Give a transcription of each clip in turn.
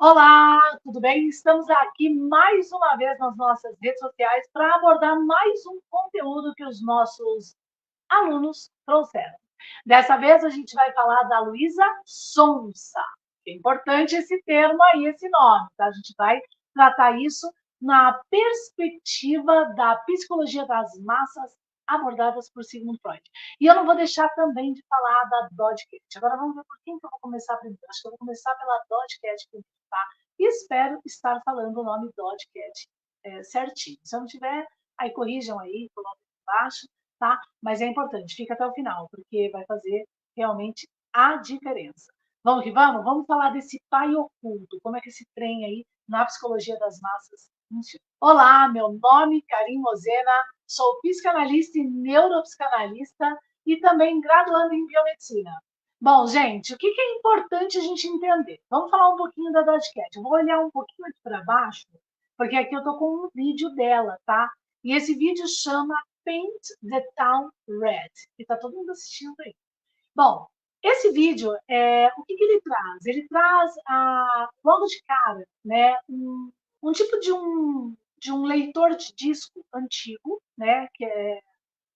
Olá, tudo bem? Estamos aqui mais uma vez nas nossas redes sociais para abordar mais um conteúdo que os nossos alunos trouxeram. Dessa vez a gente vai falar da Luísa Sonsa. É importante esse termo aí, esse nome, tá? A gente vai tratar isso na perspectiva da psicologia das massas abordadas por Sigmund Freud. E eu não vou deixar também de falar da Dodge Cat. Agora vamos ver por quem que eu vou começar primeiro. Acho que eu vou começar pela Dodge Cat primeiro, tá? E espero estar falando o nome Dodge Cat certinho. Se eu não tiver, aí corrijam aí, coloquem embaixo, tá? Mas é importante, fica até o final, porque vai fazer realmente a diferença. Vamos que vamos? Vamos falar desse pai oculto, como é que esse trem aí na psicologia das massas funciona. Olá, meu nome é Karim Mosena, sou psicanalista e neuropsicanalista e também graduando em biomedicina. Bom, gente, o que é importante a gente entender? Vamos falar um pouquinho da Dodge Cat. Eu vou olhar um pouquinho aqui para baixo, porque aqui eu estou com um vídeo dela, tá? E esse vídeo chama Paint the Town Red, que está todo mundo assistindo aí. Bom, esse vídeo, o que ele traz? Ele traz, logo de cara, né, um tipo de um leitor de disco antigo, né, que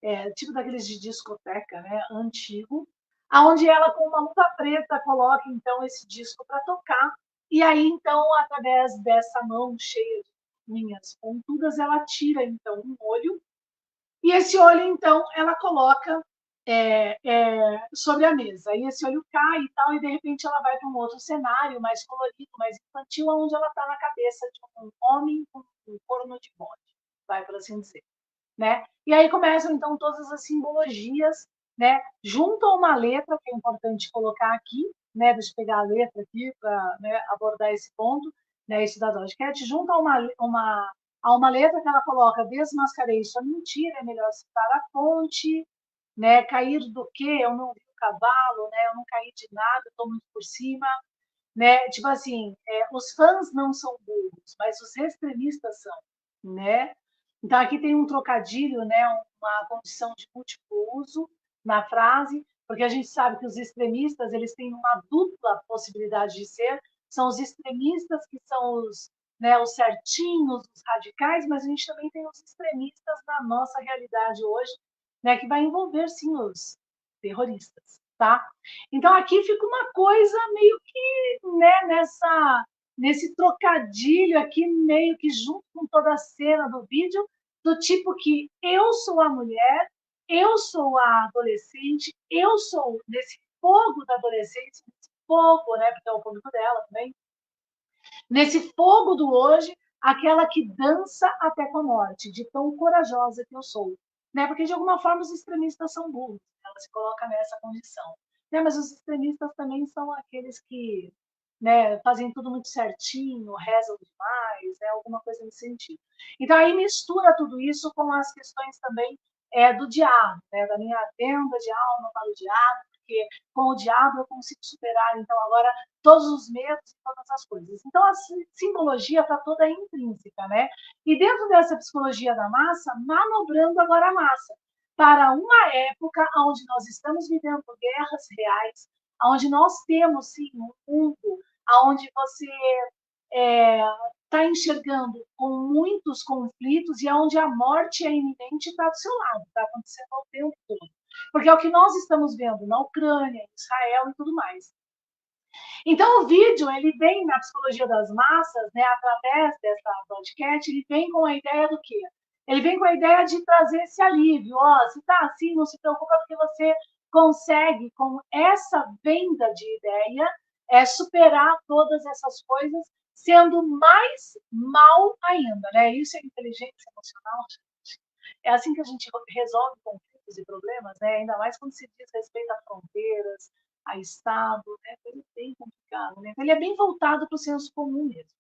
é tipo daqueles de discoteca, né, antigo, aonde ela, com uma luva preta, coloca, então, esse disco para tocar, e aí, então, através dessa mão cheia de linhas pontudas, ela tira, então, um olho, e esse olho, então, ela coloca sobre a mesa. E esse olho cai e tal, e de repente ela vai para um outro cenário mais colorido, mais infantil, onde ela está na cabeça de um homem com um corno de bode, vai por assim dizer. Né? E aí começam, então, todas as simbologias, né? Junto a uma letra, que é importante colocar aqui, né? Deixa eu pegar a letra aqui para, né, abordar esse ponto, né? Esse da Dodge Cat, junto a uma letra que ela coloca: desmascarei sua mentira, é melhor citar a fonte, né? Cair do quê? Eu não vi o cavalo, né? Eu não caí de nada, estou muito por cima, né? Tipo assim, os fãs não são burros, mas os extremistas são, né? Então aqui tem um trocadilho, né? Uma condição de múltiplo uso na frase, porque a gente sabe que os extremistas eles têm uma dupla possibilidade de ser, são os extremistas que são né, os certinhos, os radicais, mas a gente também tem os extremistas na nossa realidade hoje, né, que vai envolver sim os terroristas, tá? Então aqui fica uma coisa meio que, né, nesse trocadilho aqui, meio que junto com toda a cena do vídeo, do tipo que eu sou a mulher, eu sou a adolescente, eu sou nesse fogo da adolescência, nesse fogo, né, porque é o público dela também, nesse fogo do hoje, aquela que dança até com a morte, de tão corajosa que eu sou. Né? Porque, de alguma forma, os extremistas são burros, ela se coloca nessa condição. Né? Mas os extremistas também são aqueles que, né, fazem tudo muito certinho, rezam demais, né, alguma coisa nesse sentido. Então, aí mistura tudo isso com as questões também do diabo, né, da minha venda de alma para o diabo, porque com o diabo eu consigo superar, então, agora todos os medos e todas as coisas. Então, a simbologia está toda intrínseca, né? E dentro dessa psicologia da massa, manobrando agora a massa para uma época onde nós estamos vivendo guerras reais, onde nós temos, sim, um mundo onde você está enxergando com muitos conflitos e onde a morte é iminente está do seu lado, está acontecendo ao tempo todo. Porque é o que nós estamos vendo na Ucrânia, em Israel e tudo mais. Então, o vídeo, ele vem na psicologia das massas, né, através dessa podcast, ele vem com a ideia do quê? Ele vem com a ideia de trazer esse alívio. Ó, se tá assim, não se preocupa, porque você consegue, com essa venda de ideia, superar todas essas coisas, sendo mais mal ainda, né? Isso é inteligência emocional, gente. É assim que a gente resolve conflitos e problemas, né? Ainda mais quando se diz respeito a fronteiras, a Estado, né? Ele é bem complicado, né? Ele é bem voltado para o senso comum mesmo.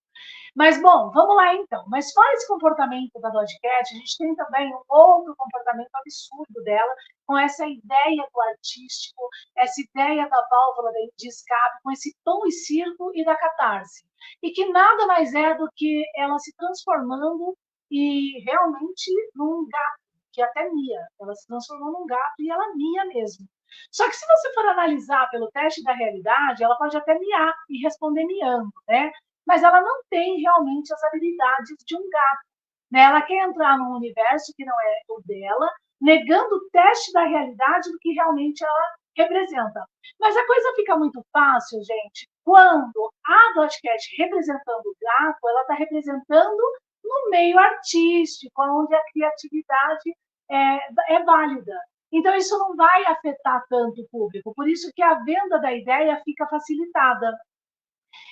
Mas, bom, vamos lá então. Mas fora esse comportamento da Dodge Cat, a gente tem também um outro comportamento absurdo dela, com essa ideia do artístico, essa ideia da válvula de escape, com esse tom e circo e da catarse. E que nada mais é do que ela se transformando e realmente num gato, que até mia. Ela se transformou num gato e ela mia mesmo. Só que se você for analisar pelo teste da realidade, ela pode até miar e responder miando, né? mas ela não tem realmente as habilidades de um gato, né? Ela quer entrar num universo que não é o dela, negando o teste da realidade do que realmente ela representa. Mas a coisa fica muito fácil, gente, quando a Dotcat representando o gato, ela está representando no meio artístico, onde a criatividade é válida. Então, isso não vai afetar tanto o público, por isso que a venda da ideia fica facilitada.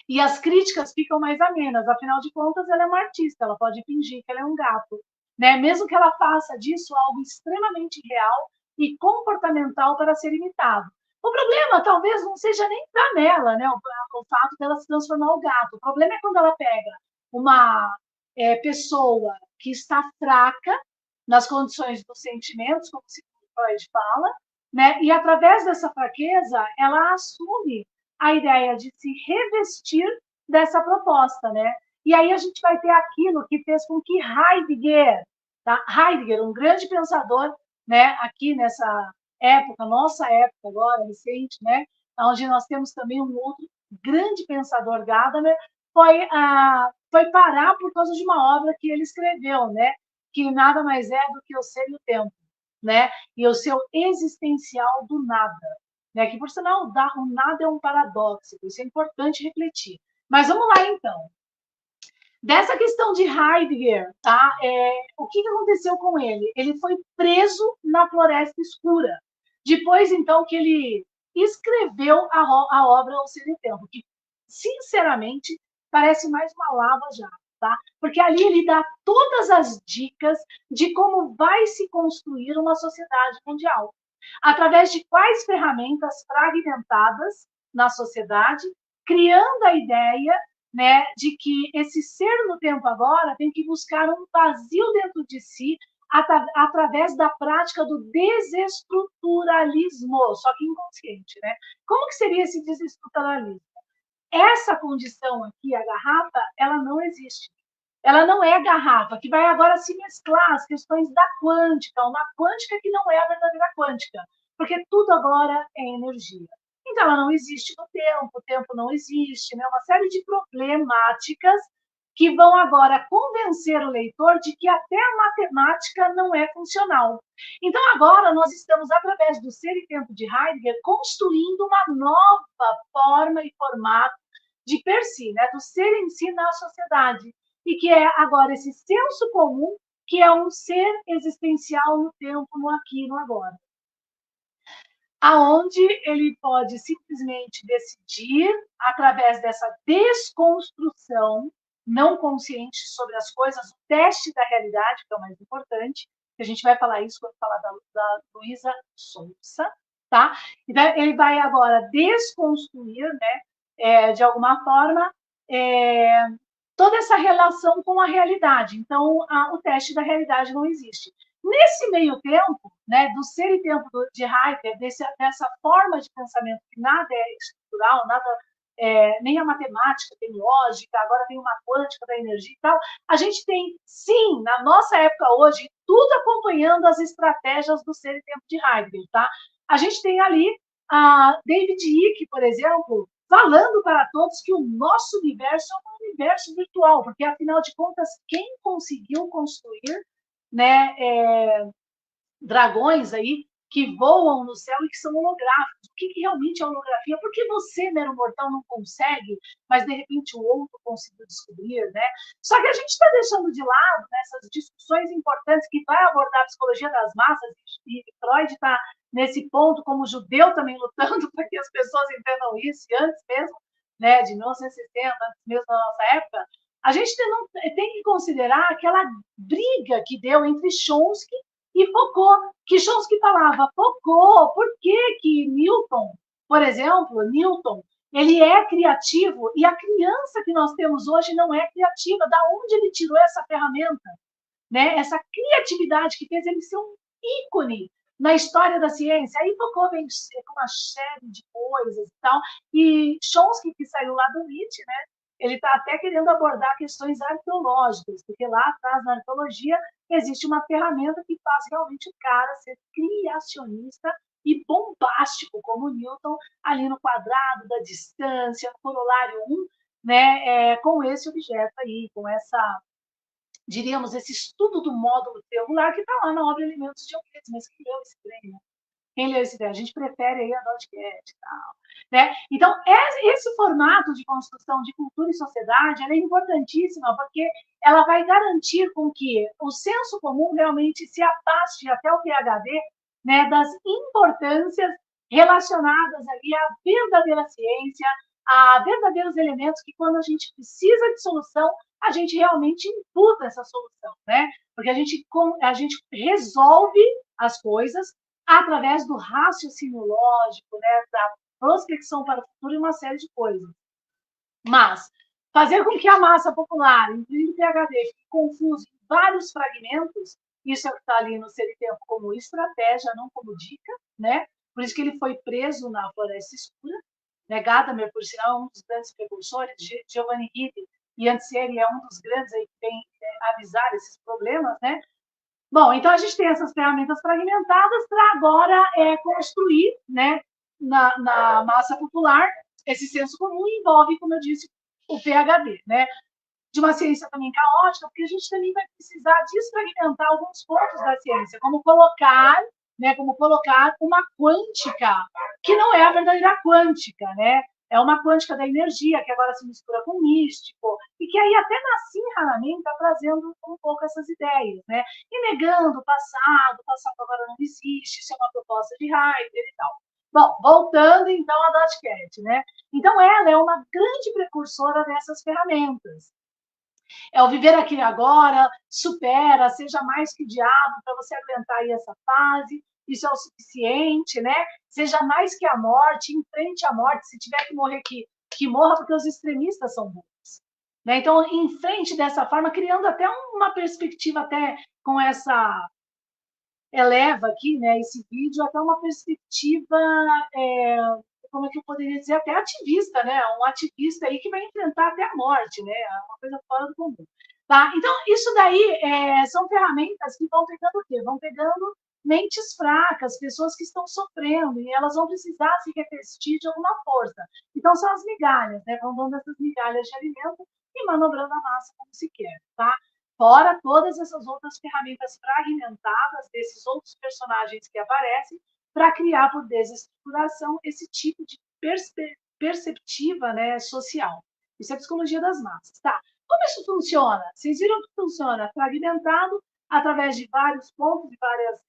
E as críticas ficam mais amenas, afinal de contas, ela é uma artista, ela pode fingir que ela é um gato, né? Mesmo que ela faça disso algo extremamente real e comportamental para ser imitado. O problema talvez não seja nem estar nela, né? O fato dela se transformar no gato. O problema é quando ela pega uma pessoa que está fraca nas condições dos sentimentos, como o Freud fala, né? E através dessa fraqueza, ela assume a ideia de se revestir dessa proposta, né? E aí a gente vai ter aquilo que fez com que Heidegger, tá? Heidegger, um grande pensador, né? Aqui nessa época, nossa época agora, recente, né? Onde nós temos também um outro grande pensador, Gadamer, foi parar por causa de uma obra que ele escreveu, né? Que nada mais é do que o Ser e o Tempo, né? E o seu existencial do nada, né? Que, por sinal, o nada é um paradoxo, isso é importante refletir. Mas vamos lá, então. Dessa questão de Heidegger, tá? O que aconteceu com ele? Ele foi preso na Floresta Escura. Depois, então, que ele escreveu a obra O Ser e o Tempo, que, sinceramente, parece mais uma lava já, tá? Porque ali ele dá todas as dicas de como vai se construir uma sociedade mundial. Através de quais ferramentas fragmentadas na sociedade, criando a ideia, né, de que esse ser no tempo agora tem que buscar um vazio dentro de si através da prática do desestruturalismo, só que inconsciente, né? Como que seria esse desestruturalismo? Essa condição aqui, a garrafa, ela não existe. Ela não é garrafa, que vai agora se mesclar as questões da quântica, uma quântica que não é a verdadeira quântica, porque tudo agora é energia. Então, ela não existe no tempo, o tempo não existe, né? Uma série de problemáticas que vão agora convencer o leitor de que até a matemática não é funcional. Então, agora nós estamos, através do Ser e Tempo de Heidegger, construindo uma nova forma e formato de per si, né? Do ser em si na sociedade, e que é agora esse senso comum, que é um ser existencial no tempo, no aqui e no agora. Aonde ele pode simplesmente decidir, através dessa desconstrução não consciente sobre as coisas, o teste da realidade, que é o mais importante, que a gente vai falar isso quando falar da Luísa Sonza, tá? Então, ele vai agora desconstruir, né, de alguma forma, toda essa relação com a realidade. Então, o teste da realidade não existe. Nesse meio tempo, né, do Ser e Tempo de Heidegger, dessa forma de pensamento que nada é estrutural, nada, nem a matemática tem lógica, agora tem uma quântica da energia e tal, a gente tem, sim, na nossa época hoje, tudo acompanhando as estratégias do Ser e Tempo de Heidegger. Tá? A gente tem ali a David Icke, por exemplo, falando para todos que o nosso universo é um universo virtual, porque, afinal de contas, quem conseguiu construir, né, dragões aí que voam no céu e que são holográficos? O que realmente é holografia? Por que você, mero mortal, não consegue, mas de repente o outro conseguiu descobrir, né? Só que a gente está deixando de lado nessas discussões importantes que vai abordar a psicologia das massas, e Freud está nesse ponto, como judeu também lutando para que as pessoas entendam isso, e antes mesmo, né, de 1960, antes mesmo da nossa época, a gente tem que considerar aquela briga que deu entre Chomsky e Foucault, que Chomsky falava, Foucault, por que Newton, por exemplo, Newton, ele é criativo e a criança que nós temos hoje não é criativa? Da onde ele tirou essa ferramenta? Né? Essa criatividade que fez ele ser um ícone na história da ciência. Aí Foucault vem com uma série de coisas e tal, e Chomsky, que saiu lá do Nietzsche, né? Ele está até querendo abordar questões arqueológicas, porque lá atrás, na arqueologia, existe uma ferramenta que faz realmente o cara ser criacionista e bombástico, como Newton, ali no quadrado da distância, no corolário 1, né, com esse objeto aí, com essa, diríamos, esse estudo do módulo triangular que está lá na obra Elementos de Euclides, mas quem leu esse trem, né? Quem leu esse trem? A gente prefere aí a Dotcat e tal, né? Então, esse formato de construção de cultura e sociedade é importantíssima, porque ela vai garantir com que o senso comum realmente se afaste até o PhD, né, das importâncias relacionadas ali à verdadeira ciência, a verdadeiros elementos que, quando a gente precisa de solução, a gente realmente imputa essa solução, né? Porque a gente resolve as coisas através do raciocínio lógico, né, da prospecção para o futuro e uma série de coisas. Mas fazer com que a massa popular, incluindo o PhD, fique confuso em vários fragmentos, isso é o que está ali no CNTF como estratégia, não como dica, né? Por isso que ele foi preso na Floresta Escura, né? Gadamer, por sinal, é um dos grandes precursores, Giovanni Guidi e antes ele é um dos grandes aí que vem avisar esses problemas, né? Bom, então a gente tem essas ferramentas fragmentadas para agora construir, né, na massa popular esse senso comum e envolve, como eu disse, o PhD, né? De uma ciência também caótica, porque a gente também vai precisar desfragmentar alguns pontos da ciência, como colocar uma quântica, que não é a verdadeira quântica, né? É uma quântica da energia, que agora se mistura com místico, e que aí até Nassim Haramein está trazendo um pouco essas ideias, né? E negando o passado agora não existe, isso é uma proposta de Heidegger e tal. Bom, voltando então a Dotcat, né? Então ela é uma grande precursora dessas ferramentas. É o viver aqui e agora, supera, seja mais que o diabo para você aguentar aí essa fase, isso é o suficiente, né? Seja mais que a morte, enfrente a morte, se tiver que morrer, que morra, porque os extremistas são burros. Né? Então, em frente dessa forma, criando até uma perspectiva, até com essa eleva aqui, né, esse vídeo, até uma perspectiva, como é que eu poderia dizer, até ativista, né? Um ativista aí que vai enfrentar até a morte, né? Uma coisa fora do comum. Tá? Então, isso daí são ferramentas que vão pegando o quê? Vão pegando mentes fracas, pessoas que estão sofrendo, e elas vão precisar se revestir de alguma força. Então, são as migalhas, né? Vão dando essas migalhas de alimento e manobrando a massa como se quer, tá? Fora todas essas outras ferramentas fragmentadas desses outros personagens que aparecem para criar, por desestruturação, esse tipo de perceptiva, né, social. Isso é a psicologia das massas. Tá? Como isso funciona? Vocês viram que funciona fragmentado através de vários pontos, de várias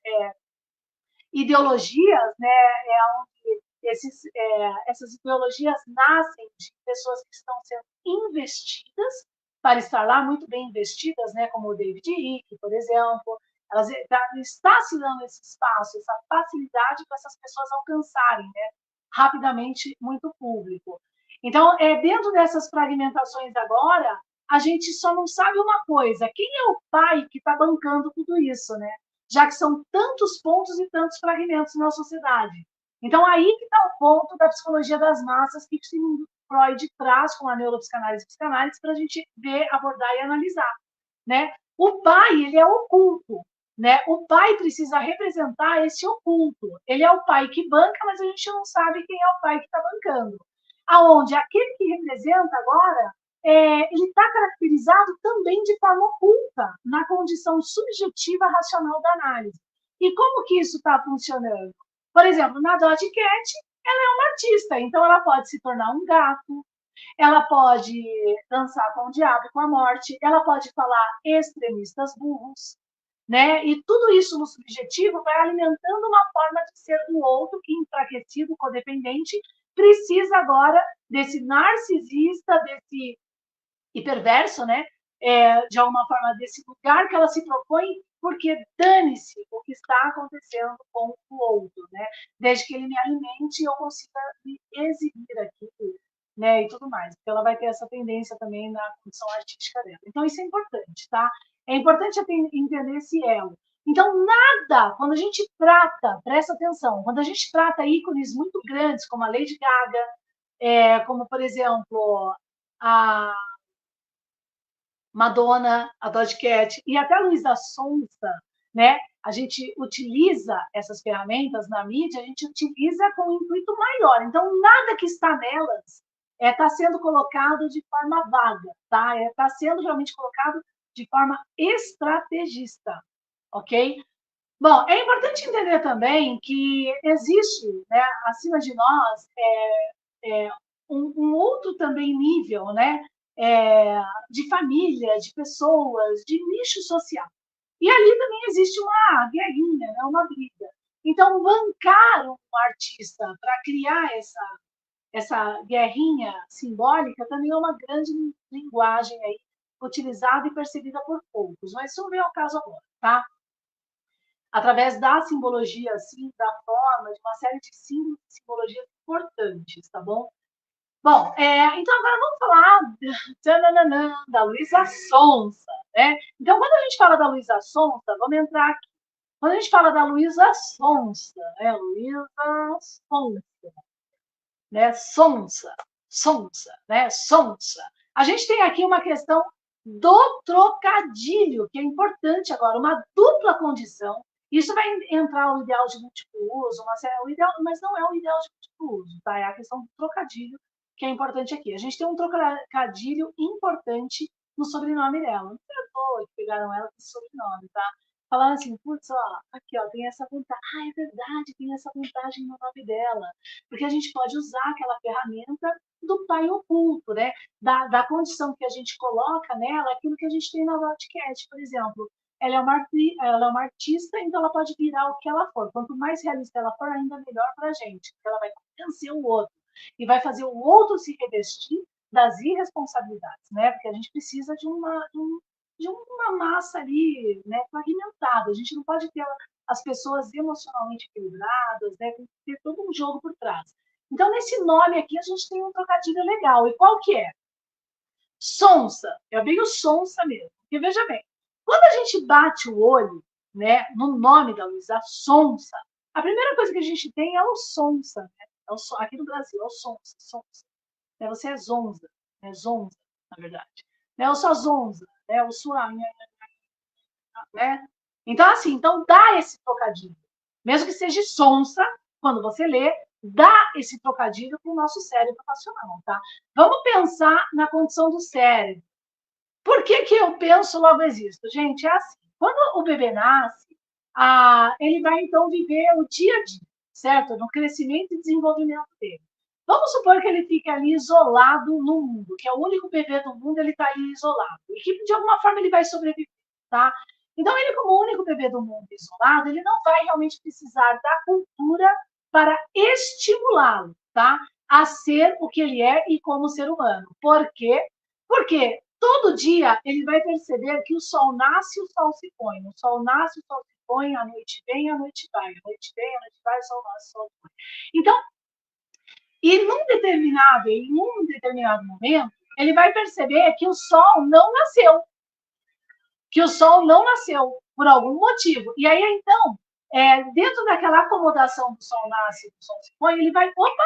ideologias, né, onde essas ideologias nascem de pessoas que estão sendo investidas para estar lá, muito bem investidas, né, como o David Icke, por exemplo. Está se dando esse espaço, essa facilidade para essas pessoas alcançarem, né, rapidamente muito público. Então, dentro dessas fragmentações agora, a gente só não sabe uma coisa: quem é o pai que está bancando tudo isso, né? Já que são tantos pontos e tantos fragmentos na sociedade. Então, aí que está o ponto da psicologia das massas que Sigmund Freud traz com a neuropsicanálise e psicanálise para a gente ver, abordar e analisar. Né? O pai, ele é oculto. Né? O pai precisa representar esse oculto. Ele é o pai que banca, mas a gente não sabe quem é o pai que está bancando. Aonde aquele que representa agora ele está caracterizado também de forma oculta, na condição subjetiva racional da análise. E como que isso está funcionando? Por exemplo, na Dotcat, ela é uma artista, então ela pode se tornar um gato, ela pode dançar com o diabo e com a morte, ela pode falar extremistas burros, né? E tudo isso no subjetivo vai alimentando uma forma de ser do outro que, enfraquecido, codependente, precisa agora desse narcisista, desse e perverso, né? De alguma forma, desse lugar que ela se propõe, porque dane-se o que está acontecendo com o outro, né? Desde que ele me alimente, eu consiga me exibir aqui, né? E tudo mais, porque ela vai ter essa tendência também na condição artística dela. Então, isso é importante, tá? É importante entender esse elo. Então, nada, quando a gente trata, presta atenção, quando a gente trata ícones muito grandes, como a Lady Gaga, como, por exemplo, a Madonna, a Doja Cat e até a Luísa Sonza, né? A gente utiliza essas ferramentas na mídia, a gente utiliza com um intuito maior. Então, nada que está nelas está sendo colocado de forma vaga, tá? Está sendo realmente colocado de forma estrategista, ok? Bom, é importante entender também que existe, né, acima de nós, um outro também nível, né, de família, de pessoas, de nicho social. E ali também existe uma guerrinha, né, uma briga. Então, bancar um artista para criar essa guerrinha simbólica também é uma grande linguagem aí, utilizada e percebida por poucos. Mas isso não vem ao caso agora, tá? Através da simbologia, assim, da forma, de uma série de símbolos e simbologias importantes, tá bom? Bom, então agora vamos falar da Luísa Sonza, né? Então, quando a gente fala da Luísa Sonza, vamos entrar aqui. Quando a gente fala da Luísa Sonza, né? Luísa Sonza, né? Sonza, né? Sonza. A gente tem aqui uma questão do trocadilho, que é importante agora, uma dupla condição. Isso vai entrar o ideal de múltiplo uso, o ideal, mas não é o ideal de múltiplo uso, tá? É a questão do trocadilho que é importante aqui. A gente tem um trocadilho importante no sobrenome dela. Não foi à toa que pegaram ela com esse sobrenome, tá? Falando assim, putz, ó, aqui, ó, tem essa vantagem. Ah, é verdade, tem essa vantagem no nome dela. Porque a gente pode usar aquela ferramenta do pai oculto, né? Da condição que a gente coloca nela, aquilo que a gente tem na Wildcat, por exemplo. Ela é uma artista, então ela pode virar o que ela for. Quanto mais realista ela for, ainda melhor para a gente, porque ela vai convencer o outro e vai fazer o outro se revestir das irresponsabilidades, né? Porque a gente precisa de uma massa ali, né, fragmentada. A gente não pode ter as pessoas emocionalmente equilibradas, né? Tem que ter todo um jogo por trás. Então, nesse nome aqui, a gente tem um trocadilho legal. E qual que é? Sonsa. É bem o sonsa mesmo. Porque, veja bem, quando a gente bate o olho, né, no nome da Luísa Sonsa, a primeira coisa que a gente tem é o sonsa, né? Aqui no Brasil, é o sonsa, sonsa. Você é zonza, né? Zonza, na verdade. Eu sou zonza, né? Eu sou a minha, né? Então, assim, então dá esse trocadilho. Mesmo que seja sonsa, quando você lê, dá esse trocadilho para o nosso cérebro racional, tá? Vamos pensar na condição do cérebro. Por que eu penso, logo existo? Gente, é assim. Quando o bebê nasce, ele vai, então, viver o dia a dia, certo? No crescimento e desenvolvimento dele. Vamos supor que ele fique ali isolado no mundo, que é o único bebê do mundo, ele está ali isolado. E que, de alguma forma, ele vai sobreviver, tá? Então, ele, como o único bebê do mundo isolado, ele não vai realmente precisar da cultura para estimulá-lo, tá? A ser o que ele é e como ser humano. Por quê? Porque todo dia ele vai perceber que o sol nasce e o sol se põe. O sol nasce, o sol se põe, a noite vem, a noite vai. A noite vem, a noite vai, o sol nasce, o sol se põe. Então, em um determinado momento, ele vai perceber que o sol não nasceu. Que o sol não nasceu por algum motivo. E aí, então, dentro daquela acomodação do sol nasce e do sol se põe, ele vai, opa,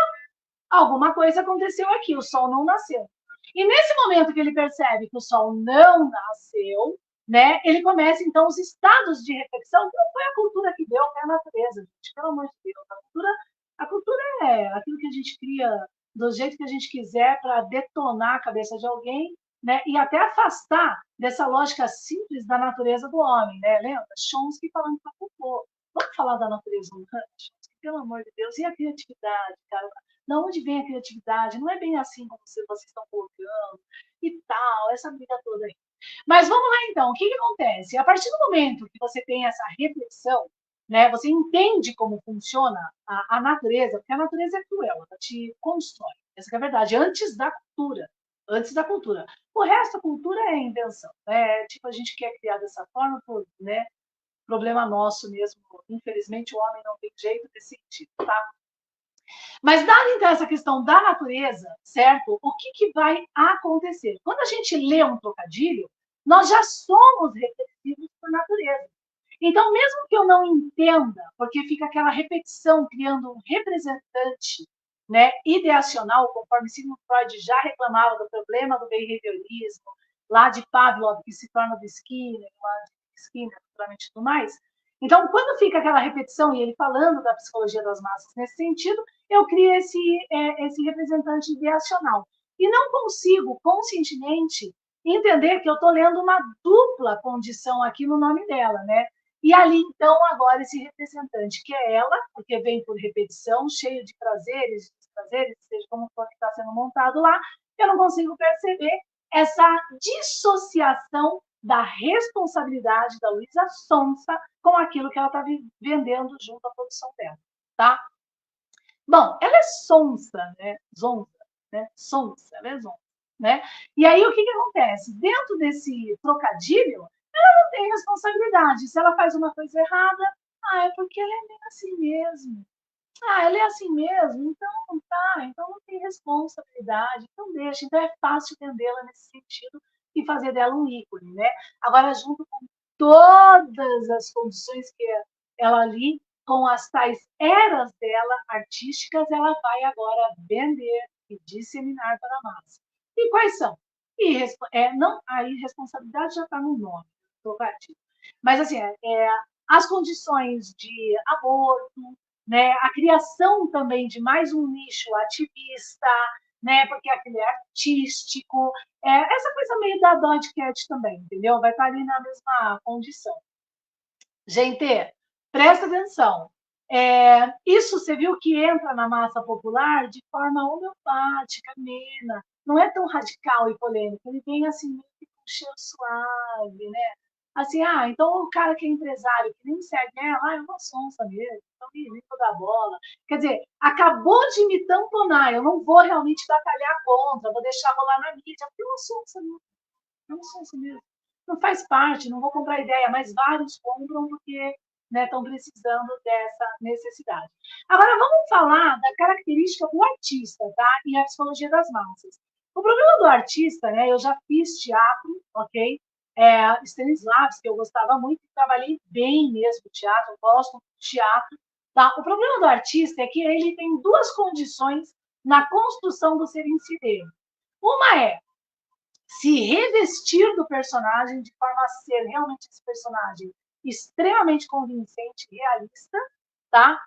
alguma coisa aconteceu aqui, o sol não nasceu. E nesse momento que ele percebe que o sol não nasceu, né, ele começa, então, os estados de reflexão, que não foi a cultura que deu, foi a natureza, gente, pelo amor de Deus. A cultura é aquilo que a gente cria do jeito que a gente quiser para detonar a cabeça de alguém, né, e até afastar dessa lógica simples da natureza do homem, né? Lembra? Chomsky falando para o povo. Vamos falar da natureza humana? Pelo amor de Deus, e a criatividade, cara? De onde vem a criatividade? Não é bem assim como vocês estão colocando e tal, essa briga toda aí. Mas vamos lá então, o que acontece? A partir do momento que você tem essa reflexão, né, você entende como funciona a natureza, porque a natureza é cruel, ela te constrói. Essa é a verdade, antes da cultura. Antes da cultura. O resto, a cultura é invenção. Né? Tipo, a gente quer criar dessa forma, né? Problema nosso mesmo. Infelizmente, o homem não tem jeito desse sentido, tá? Mas, dada então essa questão da natureza, certo? O que vai acontecer? Quando a gente lê um trocadilho, nós já somos reflexivos por natureza. Então, mesmo que eu não entenda, porque fica aquela repetição criando um representante, né, ideacional, conforme Sigmund Freud já reclamava do problema do behaviorismo, lá de Pavlov, que se torna do Skinner, lá de Skinner, naturalmente, tudo mais. Então, quando fica aquela repetição, e ele falando da psicologia das massas nesse sentido, eu crio esse representante ideacional. e não consigo conscientemente entender que eu estou lendo uma dupla condição aqui no nome dela, né? E ali, então, agora esse representante, que é ela, porque vem por repetição, cheio de prazeres, desprazeres, seja como for que está sendo montado lá, eu não consigo perceber essa dissociação da responsabilidade da Luísa Sonsa com aquilo que ela está vendendo junto à produção dela, tá? Bom, ela é sonsa, né? Zonza, né? Sonsa, ela é zonza, né? E aí, o que acontece? Dentro desse trocadilho, ela não tem responsabilidade. Se ela faz uma coisa errada, é porque ela é meio assim mesmo. Ela é assim mesmo, então tá, então não tem responsabilidade, então deixa. Então é fácil entendê-la nesse sentido e fazer dela um ícone, né? Agora, junto com todas as condições que ela ali, com as tais eras dela artísticas, ela vai agora vender e disseminar para a massa. E quais são? Não, a irresponsabilidade já está no nome, trocadilho. Mas assim, as condições de aborto, né? A criação também de mais um nicho ativista, né? Porque aquele é artístico, essa coisa meio da Dodge Cat também, entendeu? Vai estar ali na mesma condição. Gente, presta atenção. Isso você viu que entra na massa popular de forma homeopática, amena, não é tão radical e polêmico, ele vem assim meio que com cheiro suave, né? Assim, então o cara que é empresário, que nem segue ela, é uma sonsa mesmo, então nem vou dar bola. Quer dizer, acabou de me tamponar, eu não vou realmente batalhar contra, vou deixar rolar na mídia, porque é uma sonsa mesmo, é uma sonsa mesmo. Não faz parte, não vou comprar ideia, mas vários compram porque estão precisando dessa necessidade. Agora, vamos falar da característica do artista, tá? E a psicologia das massas. O problema do artista, né? Eu já fiz teatro, ok? Stanislavski, eu gostava muito, trabalhei bem mesmo teatro, gosto de teatro. Tá? O problema do artista é que ele tem duas condições na construção do ser em si dele. Uma é se revestir do personagem de forma a ser realmente esse personagem extremamente convincente e realista, tá?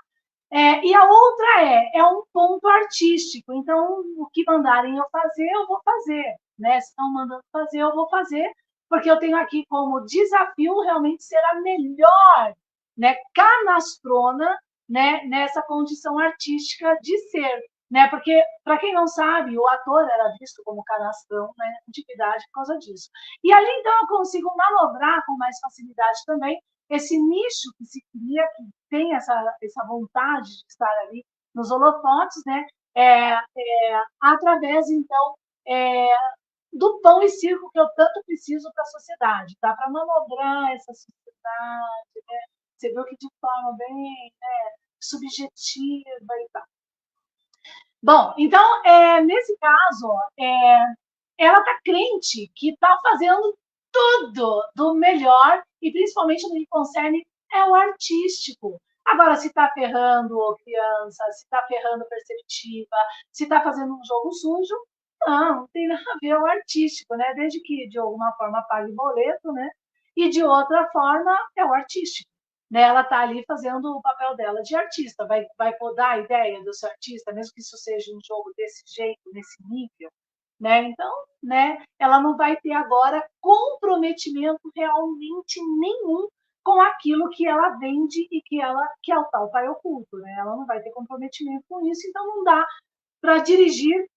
E a outra é um ponto artístico. Então, o que mandarem eu fazer, eu vou fazer. Né? Se estão mandando fazer, eu vou fazer, porque eu tenho aqui como desafio realmente ser a melhor, né, canastrona, né, nessa condição artística de ser. Né? Porque, para quem não sabe, o ator era visto como canastrão, né, antiguidade por causa disso. E ali, então, eu consigo manobrar com mais facilidade também esse nicho que se cria, que tem essa vontade de estar ali nos holofotes, né? Através, então, do pão e circo que eu tanto preciso para a sociedade, tá? Para manobrar essa sociedade, né? Você viu que de forma bem, né, subjetiva e tal. Bom, então, nesse caso, ela está crente que está fazendo tudo do melhor, e principalmente no que concerne o artístico. Agora, se está ferrando criança, se está ferrando perceptiva, se está fazendo um jogo sujo, não tem nada a ver o artístico, né? Desde que, de alguma forma, pague boleto, né? E, de outra forma, é o artístico. Né? Ela está ali fazendo o papel dela de artista. Vai podar a ideia do seu artista, mesmo que isso seja um jogo desse jeito, nesse nível, né? Então, né, ela não vai ter agora comprometimento realmente nenhum com aquilo que ela vende e que é o tal pai oculto, né? Ela não vai ter comprometimento com isso, então não dá para dirigir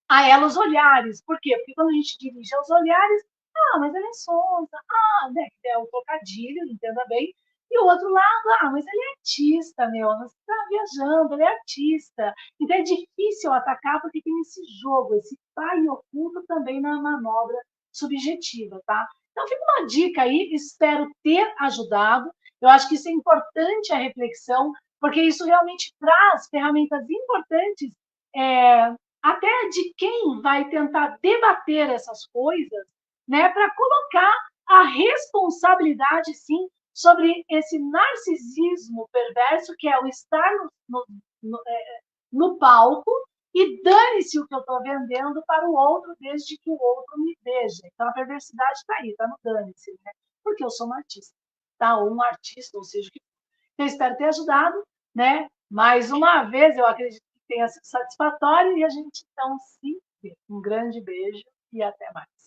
a ela os olhares. Por quê? Porque quando a gente dirige aos olhares, mas ela é sonsa, né, é o trocadilho, entenda bem. E o outro lado, mas ele é artista, meu, você está viajando, ele é artista. Então é difícil atacar porque tem esse jogo, esse pai oculto também na manobra subjetiva, tá? Então fica uma dica aí, espero ter ajudado. Eu acho que isso é importante a reflexão, porque isso realmente traz ferramentas importantes, até de quem vai tentar debater essas coisas, né, para colocar a responsabilidade, sim, sobre esse narcisismo perverso que é o estar no palco e dane-se o que eu estou vendendo para o outro, desde que o outro me veja. Então, a perversidade está aí, está no dane-se, né? Porque eu sou uma artista, tá? Ou um artista, ou seja, que eu espero ter ajudado, né? Mais uma vez, eu acredito que tenha sido satisfatório e a gente, então, se Um grande beijo e até mais.